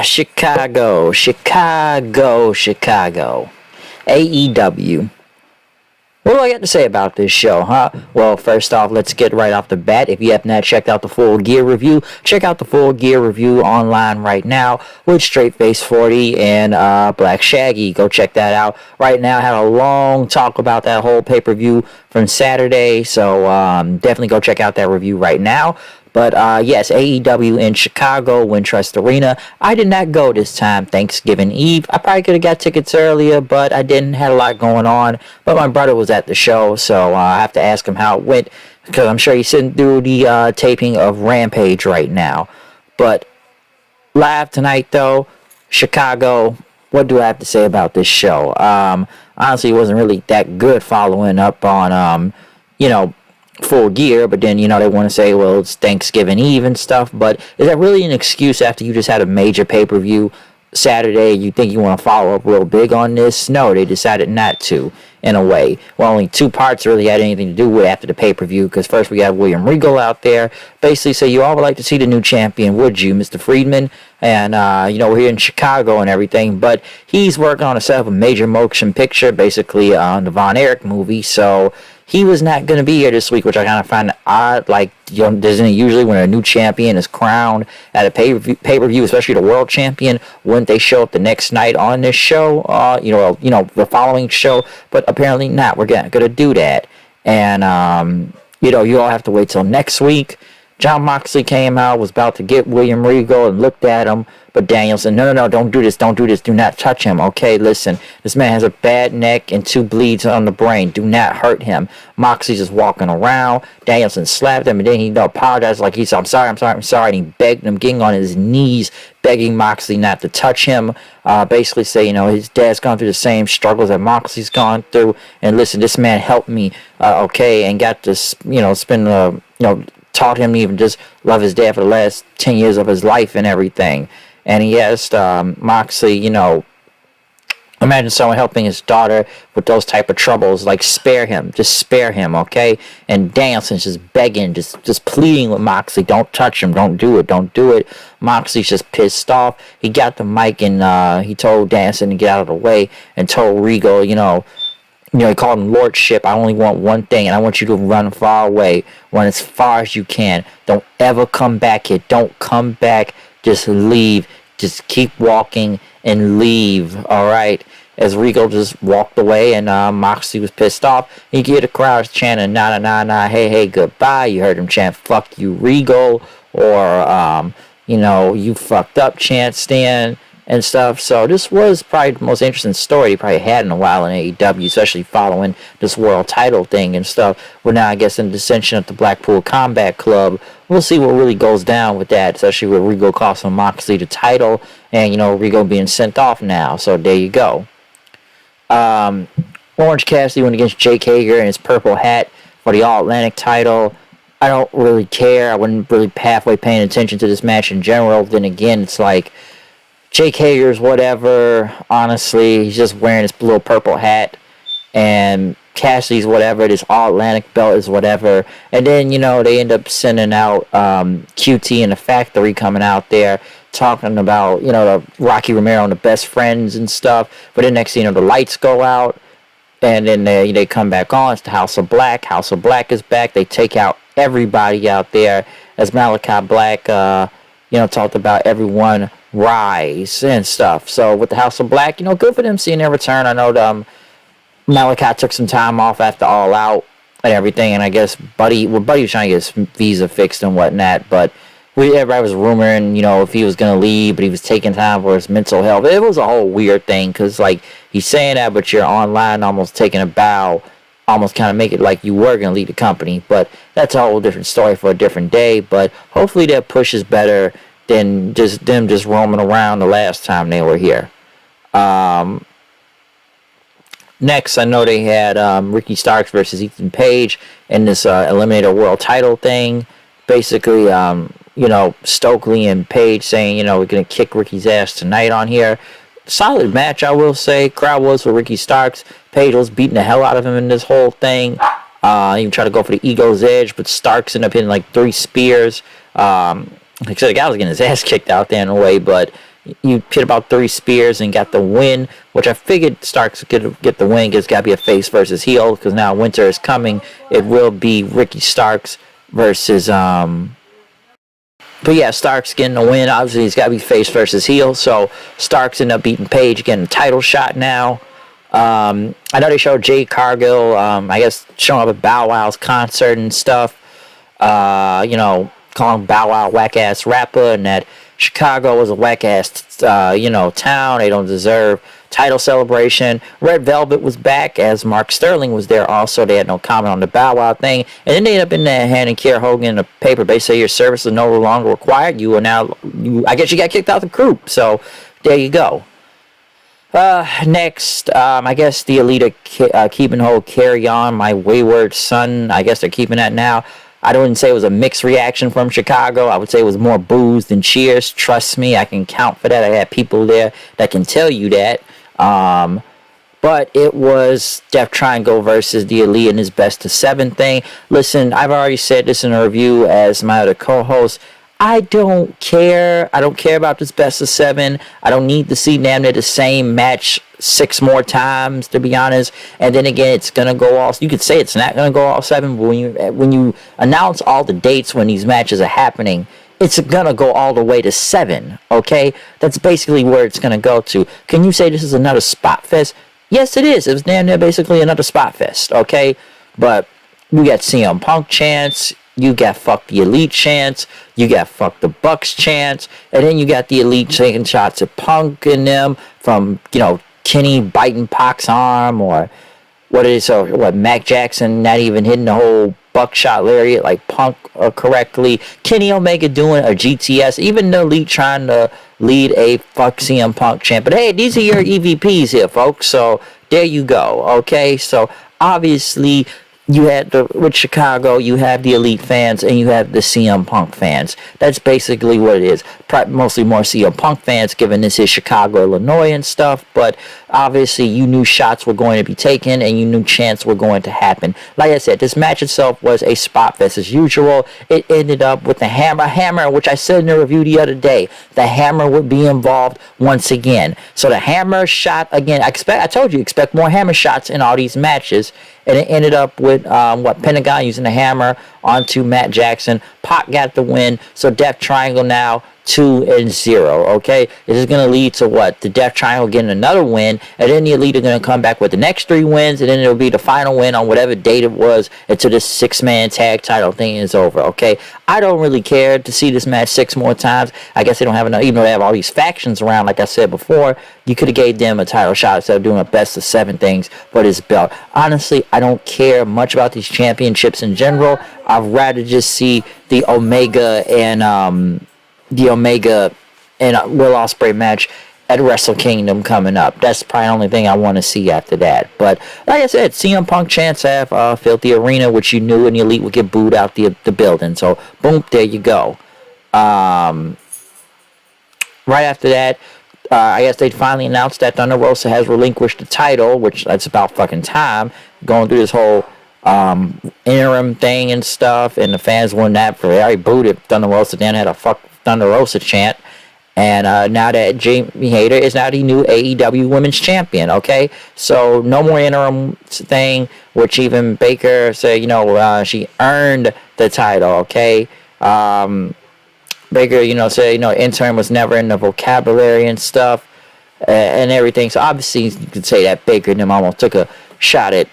Chicago. AEW. What do I got to say about this show, huh? Well, first off, let's get right off the bat. If you have not checked out the full gear review, check out the full gear review online right now with Straight Face 40 and Black Shaggy. Go check that out right now. I had a long talk about that whole pay-per-view from Saturday, so definitely go check out that review right now. But yes, AEW in Chicago, Wintrust Arena. I did not go this time, Thanksgiving Eve. I probably could have got tickets earlier, but I didn't. Had a lot going on. But my brother was at the show, so I have to ask him how it went, because I'm sure he's sitting through the taping of Rampage right now. But live tonight, though, Chicago. What do I have to say about this show? Honestly, it wasn't really that good following up on, Full Gear, but then, they want to say, well, it's Thanksgiving Eve and stuff, but is that really an excuse after you just had a major pay-per-view Saturday? You think you want to follow up real big on this? No, they decided not to, in a way. Well, only two parts really had anything to do with after the pay-per-view, because first we got William Regal out there, basically say, you all would like to see the new champion, would you, Mr. Friedman? And, we're here in Chicago and everything, but he's working on a set of a major motion picture, basically on the Von Erich movie, so he was not going to be here this week, which I kind of find odd. Like, isn't it usually when a new champion is crowned at a pay-per-view, especially the world champion, wouldn't they show up the next night on this show, the following show? But apparently not. We're going to do that. And, you all have to wait till next week. Jon Moxley came out, was about to get William Regal and looked at him, but Daniel said, no, don't do this, do not touch him, okay, listen, this man has a bad neck and 2 bleeds on the brain, do not hurt him. Moxley's just walking around, Danielson slapped him, and then he apologized, like he said, I'm sorry, and he begged him, getting on his knees, begging Moxley not to touch him, basically say, his dad's gone through the same struggles that Moxley's gone through, and listen, this man helped me, okay, and got to, spend, taught him to even just love his dad for the last 10 years of his life and everything. And he asked Moxley, imagine someone helping his daughter with those type of troubles, like spare him, okay? And Danielson's just begging, just pleading with Moxley, don't touch him, don't do it. Moxley's just pissed off. He got the mic and he told Danielson to get out of the way and told Regal, he called him lordship. I only want one thing, and I want you to run far away. Run as far as you can. Don't ever come back here. Don't come back. Just leave. Just keep walking and leave. All right. As Regal just walked away, and Moxley was pissed off. You get the crowd chanting, nah, hey, goodbye. You heard him chant, fuck you, Regal, or you fucked up chant, Stan, and stuff. So this was probably the most interesting story he probably had in a while in AEW, especially following this world title thing and stuff. We're now, I guess, in dissension at the Blackpool Combat Club. We'll see what really goes down with that, especially with Regal costing Moxley the title, and Regal being sent off now. So there you go. Orange Cassidy went against Jake Hager in his purple hat for the All Atlantic title. I don't really care. I wasn't really halfway paying attention to this match in general. Then again, it's like, Jake Hager's whatever, honestly, he's just wearing his little purple hat, and Cassidy's whatever, this All-Atlantic belt is whatever, and then, they end up sending out QT and the Factory coming out there, talking about, the Rocky Romero and the Best Friends and stuff, but then next thing the lights go out, and then they come back on, it's the House of Black is back, they take out everybody out there, as Malachi Black, talked about everyone rise and stuff. So with the House of Black, good for them seeing their return. I know Malachi took some time off after All Out and everything, and I guess Buddy was trying to get his visa fixed and whatnot, but everybody was rumoring, if he was going to leave, but he was taking time for his mental health. It was a whole weird thing, because, he's saying that, but you're online almost taking a bow, almost kind of make it like you were going to leave the company, but that's a whole different story for a different day, but hopefully that push is better than just them just roaming around the last time they were here. Next, I know they had Ricky Starks versus Ethan Page in this Eliminator World title thing. Basically, Stokely and Page saying, we're going to kick Ricky's ass tonight on here. Solid match, I will say. Crowd was for Ricky Starks. Page was beating the hell out of him in this whole thing. Even tried to go for the Ego's Edge, but Starks ended up hitting 3 spears. Like I said, the guy was getting his ass kicked out there in a way, but You hit about 3 spears and got the win, which I figured Starks could get the win. It's got to be a face versus heel because now winter is coming. It will be Ricky Starks versus But yeah, Starks getting the win. Obviously, he's got to be face versus heel. So Starks ended up beating Paige, getting a title shot now. I know they showed Jade Cargill, I guess, showing up at Bow Wow's concert and stuff. Calling Bow Wow whack-ass rapper, and that Chicago was a whack-ass, town. They don't deserve title celebration. Red Velvet was back, as Mark Sterling was there also. They had no comment on the Bow Wow thing. And then they ended up in there handing Kiera Hogan a paper. They say your service is no longer required. You are now, I guess you got kicked out of the group. So there you go. Next, I guess the Elite are keeping hold Carry On, My Wayward Son. I guess they're keeping that now. I wouldn't say it was a mixed reaction from Chicago. I would say it was more boos than cheers. Trust me, I can count for that. I had people there that can tell you that. But it was Death Triangle versus the Elite in his best of 7 thing. Listen, I've already said this in a review as my other co-host. I don't care. I don't care about this best of 7. I don't need to see damn near the same match 6 more times, to be honest. And then again, it's gonna go all. You could say it's not gonna go all 7, but when you announce all the dates when these matches are happening, it's gonna go all the way to 7. Okay, that's basically where it's gonna go to. Can you say this is another spot fest? Yes, it is. It was damn near basically another spot fest. Okay, but we got CM Punk chants. You got fuck the Elite chants. You got fuck the Bucks chants. And then you got the Elite taking shots at Punk and them from, Kenny biting Pac's arm or Mac Jackson not even hitting the whole buckshot lariat like Punk correctly. Kenny Omega doing a GTS. Even the Elite trying to lead a fuck CM Punk chant. But hey, these are your EVPs here, folks. So there you go. Okay, so obviously you had with Chicago, you have the Elite fans and you have the CM Punk fans. That's basically what it is. Mostly more CM Punk fans, given this is Chicago, Illinois and stuff. But obviously, you knew shots were going to be taken and you knew chants were going to happen. Like I said, this match itself was a spot fest as usual. It ended up with the hammer, which I said in the review the other day. The Hammer would be involved once again. So the Hammer shot again. I told you, expect more Hammer shots in all these matches. And it ended up with Pentagon using the Hammer onto Matt Jackson. Pac got the win. So Death Triangle now 2-0. Okay, this is gonna lead to the Death Triangle getting another win, and then the Elite are gonna come back with the next 3 wins, and then it'll be the final win on whatever date it was until this 6-man tag title thing is over. Okay, I don't really care to see this match 6 more times. I guess they don't have enough, even though they have all these factions around. Like I said before, you could have gave them a title shot instead of doing a best of 7 things for this belt. Honestly, I don't care much about these championships in general. I'd rather just see the Omega and Will Ospreay match at Wrestle Kingdom coming up. That's probably the only thing I want to see after that. But like I said, CM Punk chants have filled the arena, which you knew, and the Elite would get booed out the building. So boom, there you go. Right after that, I guess they finally announced that Thunder Rosa has relinquished the title, which that's about fucking time. Going through this whole interim thing and stuff, and the fans won that for very booted Thunder Rosa. Then had a fuck Thunder Rosa chant, and now that Jamie Hayter is now the new AEW Women's Champion. Okay, so no more interim thing, which even Baker said, she earned the title. Okay, Baker, said, interim was never in the vocabulary and stuff, and everything. So obviously you could say that Baker and them almost took a shot at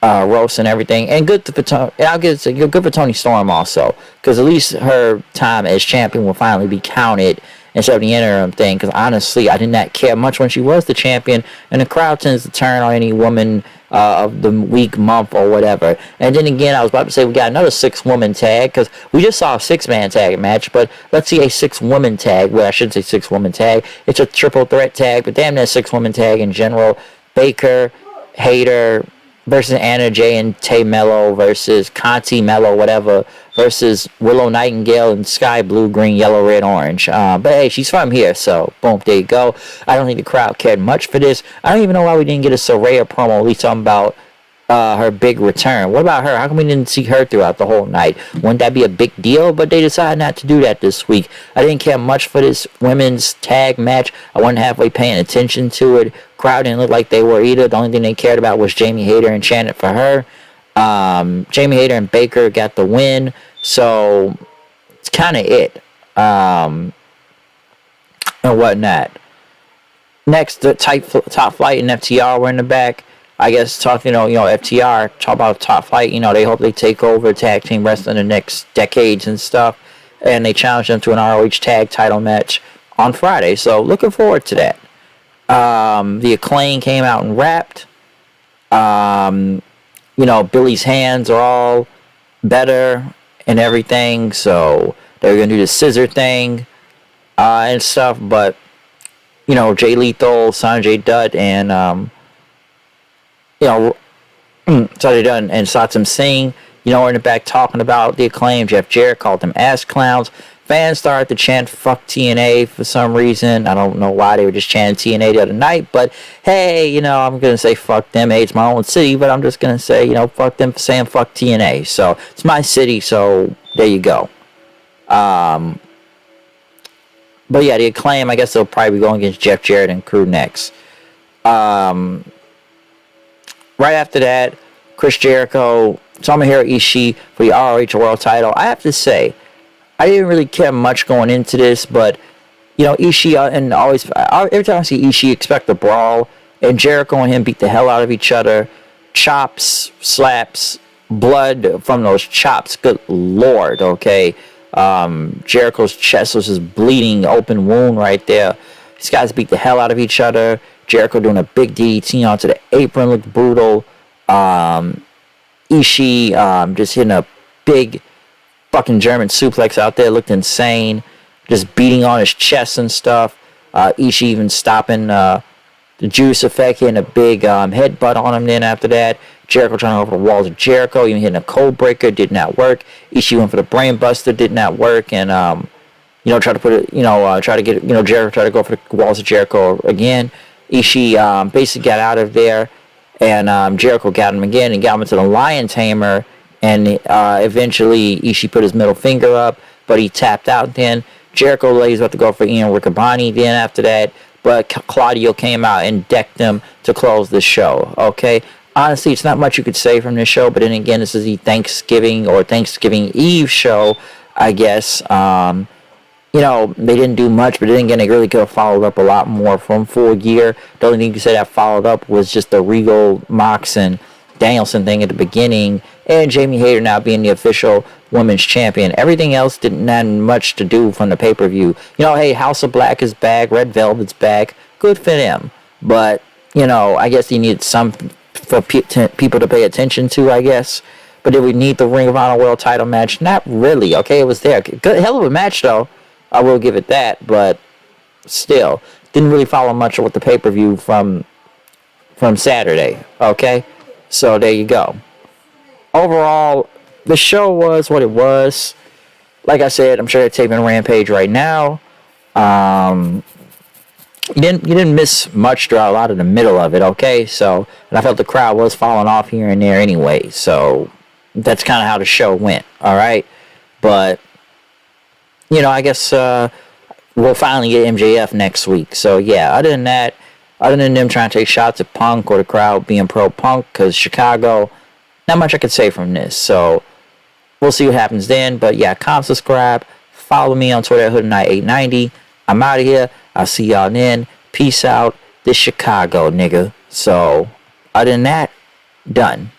Rose and everything, and good for Tony. I'll give it good for Tony Storm also, because at least her time as champion will finally be counted instead of the interim thing. Because honestly, I did not care much when she was the champion, and the crowd tends to turn on any woman of the week, month, or whatever. And then again, I was about to say we got another 6-woman tag, because we just saw a 6-man tag match, but let's see a 6-woman tag. Well, I shouldn't say 6-woman tag. It's a triple threat tag, but damn, that 6-woman tag in general. Baker, Hayter versus Anna Jay and Tay Mello versus Conti Mello, whatever, versus Willow Nightingale and Sky Blue, Green, Yellow, Red, Orange. But hey, she's from here, so boom, there you go. I don't think the crowd cared much for this. I don't even know why we didn't get a Saraya promo, at least talking about her big return. What about her? How come we didn't see her throughout the whole night? Wouldn't that be a big deal? But they decided not to do that this week. I didn't care much for this women's tag match. I wasn't halfway paying attention to it. Crowd didn't look like they were either. The only thing they cared about was Jamie Hayter and chanted for her. Jamie Hayter and Baker got the win. So it's kind of it. And whatnot. Next, the Top Flight and FTR were in the back. I guess FTR, talk about Top Flight, they hope they take over tag team wrestling in the next decades and stuff. And they challenged them to an ROH tag title match on Friday. So looking forward to that. The Acclaim came out and rapped. Billy's hands are all better and everything. So they're going to do the scissor thing and stuff. But, Jay Lethal, Sanjay Dutt, and, Sanjay Dutt and Satsam Singh, are in the back talking about the Acclaim. Jeff Jarrett called them ass clowns. Fans started to chant fuck TNA for some reason. I don't know why they were just chanting TNA the other night, but hey, I'm going to say fuck them. Hey, it's my own city, but I'm just going to say, fuck them for saying fuck TNA. So it's my city, so there you go. But yeah, the Acclaim, I guess they'll probably be going against Jeff Jarrett and crew next. Right after that, Chris Jericho, Tomohiro Ishii for the ROH World title. I have to say, I didn't really care much going into this, but, Ishii, and every time I see Ishii, expect a brawl, and Jericho and him beat the hell out of each other. Chops, slaps, blood from those chops, good lord, okay? Jericho's chest was just bleeding, open wound right there. These guys beat the hell out of each other. Jericho doing a big DDT onto the apron, looked brutal. Ishii just hitting a big fucking German suplex out there, looked insane. Just beating on his chest and stuff. Ishii even stopping the Juice Effect, hitting a big headbutt on him then after that. Jericho trying to go for the walls of Jericho, even hitting a code breaker, did not work. Ishii went for the brain buster, did not work, and tried to put it, try to get, Jericho tried to go for the walls of Jericho again. Ishii basically got out of there, and Jericho got him again and got him into the Lion Tamer, and eventually Ishii put his middle finger up, but he tapped out then. Jericho lays about to go for Ian Riccaboni then after that, but Claudio came out and decked him to close the show, okay? Honestly, it's not much you could say from this show, but then again, this is the Thanksgiving or Thanksgiving Eve show, I guess. They didn't do much, but then again, they really could have followed up a lot more from Full Gear. The only thing you could say that followed up was just the Regal, Mox, and Danielson thing at the beginning, and Jamie Hayter now being the official women's champion. Everything else didn't have much to do from the pay-per-view. Hey, House of Black is back, Red Velvet's back, good for them. But, I guess you need some for people to pay attention to, I guess. But did we need the Ring of Honor World title match? Not really, okay? It was there. Good, hell of a match, though. I will give it that, but still, didn't really follow much of what the pay-per-view from Saturday, okay? So there you go. Overall, the show was what it was. Like I said, I'm sure they're taping Rampage right now. You didn't miss much throughout a lot of the middle of it, okay? So, and I felt the crowd was falling off here and there anyway. So that's kind of how the show went, all right? But I guess we'll finally get MJF next week. So yeah, other than that, other than them trying to take shots at Punk or the crowd being pro-Punk, because Chicago, not much I could say from this. So we'll see what happens then. But yeah, comment, subscribe, follow me on Twitter at HoodNight890. I'm out of here. I'll see y'all then. Peace out. This Chicago, nigga. So other than that, done.